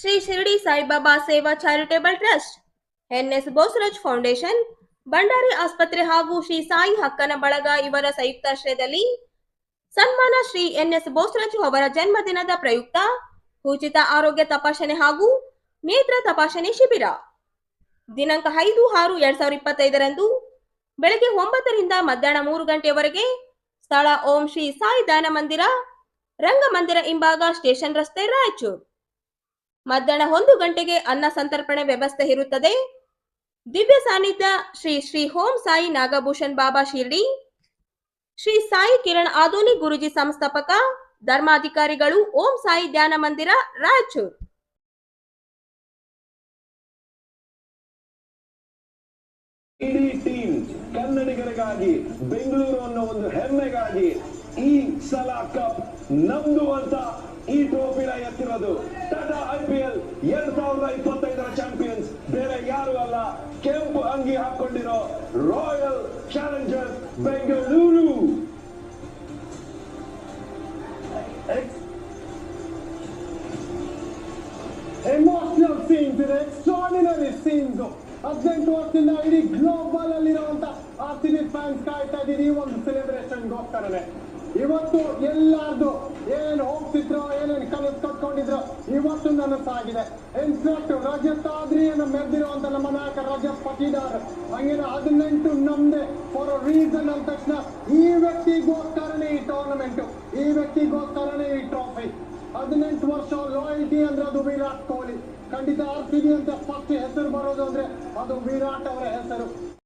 Shri Shirdi Saibaba Seva charitable trust, NS Bosaraj foundation, Bhandari ಆಸ್ಪತ್ರೆ ಹಾಗೂ ಶ್ರೀ ಸಾಯಿ ಹಕ್ಕನ ಬಳಗ ಇವರ ಸಂಯುಕ್ತಾಶ್ರಯದಲ್ಲಿ ಸನ್ಮಾನ ಶ್ರೀ ಎನ್ಎಸ್ ಬೋಸರಾಜು ಅವರ ಜನ್ಮದಿನದ ಪ್ರಯುಕ್ತ ಉಚಿತ ಆರೋಗ್ಯ ತಪಾಸಣೆ ಹಾಗೂ ನೇತ್ರ ತಪಾಸಣೆ ಶಿಬಿರ ದಿನಾಂಕ 5/6/2025 ಬೆಳಗ್ಗೆ 9 ರಿಂದ ಮಧ್ಯಾಹ್ನ 3 ಗಂಟೆಯವರೆಗೆ. ಸ್ಥಳ ಓಂ ಶ್ರೀ ಸಾಯಿ ದಾನ ಮಂದಿರ, ರಂಗಮಂದಿರ ಹಿಂಭಾಗ, ಸ್ಟೇಷನ್ ರಸ್ತೆ, ರಾಯಚೂರು. ಮಧ್ಯಾಹ್ನ 1 ಗಂಟೆಗೆ ಅನ್ನ ಸಂತರ್ಪಣೆ ವ್ಯವಸ್ಥೆ ಇರುತ್ತದೆ. ದಿವ್ಯ ಸಾನ್ನಿಧ್ಯ ಶ್ರೀ ಶ್ರೀ ಓಂ ಸಾಯಿ ನಾಗಭೂಷಣ್ ಬಾಬಾ ಶಿರ್ಡಿ, ಶ್ರೀ ಸಾಯಿ ಕಿರಣ್ ಆಧುನಿಕ್ ಗುರುಜಿ ಸಂಸ್ಥಾಪಕ, ಧರ್ಮಾಧಿಕಾರಿಗಳು, ಓಂ ಸಾಯಿ ಧ್ಯಾನ ಮಂದಿರ, ರಾಯಚೂರು. ಇಡೀ ಟೀಮ್ ಕನ್ನಡಿಗರಿಗಾಗಿ, ಬೆಂಗಳೂರು ಅನ್ನೋ ಒಂದು ಹೆಮ್ಮೆಗಾಗಿ ಈ ಸಲ ಕಪ್ ನಮ್ದು ಅಂತ ಈ ಟ್ರೋಫಿನ ಎತ್ತಿರೋದು ಟಾಟಾ IPL 2025ರ ಚಾಂಪಿಯನ್ಸ್ ಬೇರೆ ಯಾರು ಅಲ್ಲ, ಕೆಂಪು ಅಂಗಿ ಹಾಕೊಂಡಿರೋ royal challengers Bengaluru. Emotional scenes ಇದೆ, ಎಕ್ಸ್ಟ್ರಾರ್ಡಿನರಿ ಸೀನ್ಸ್. 18 ವರ್ಷದಿಂದ ಇಡೀ ಗ್ಲೋಬಲ್ ಅಲ್ಲಿರುವಂತ RCB ಫ್ಯಾನ್ಸ್ ಕಾಯ್ತಾ ಇದ್ದೀರಿ ಈ ಒಂದು ಸೆಲೆಬ್ರೇಷನ್ಗೋಸ್ಕರನೇ. ಇವತ್ತು ಎಲ್ಲಾರ್ದು ಏನೇನು ಹೋಗ್ತಿದ್ರು, ಏನೇನು ಕನಸು ಕಟ್ಕೊಂಡಿದ್ರು, ಇವತ್ತು ನನಸಾಗಿದೆ. ಇನ್ಫ್ಯಾಕ್ಟ್ ರಜತ್ ಆದ್ರಿಯನ್ನು ಮೆರೆದಿರುವಂತ ನಮ್ಮ ನಾಯಕ ರಜತ್ ಪಟಿದಾರ್ ಹಂಗಿನ 18 ನಮ್ದೆ ಫಾರ್ ರೀಸನ್ ಅಂದ ತಕ್ಷಣ ಈ ವ್ಯಕ್ತಿಗೋಸ್ಕರನೇ ಈ ಟೂರ್ನಮೆಂಟ್, ಈ ವ್ಯಕ್ತಿಗೋಸ್ಕರನೇ ಈ ಟ್ರೋಫಿ. 18 ವರ್ಷ ಲಾಯಲ್ಟಿ ಅಂದ್ರೆ ಅದು ವಿರಾಟ್ ಕೊಹ್ಲಿ. ಖಂಡಿತ RCB ಅಂತ ಫಸ್ಟ್ ಹೆಸರು ಬರೋದು ಅಂದ್ರೆ ಅದು ವಿರಾಟ್ ಅವರ ಹೆಸರು.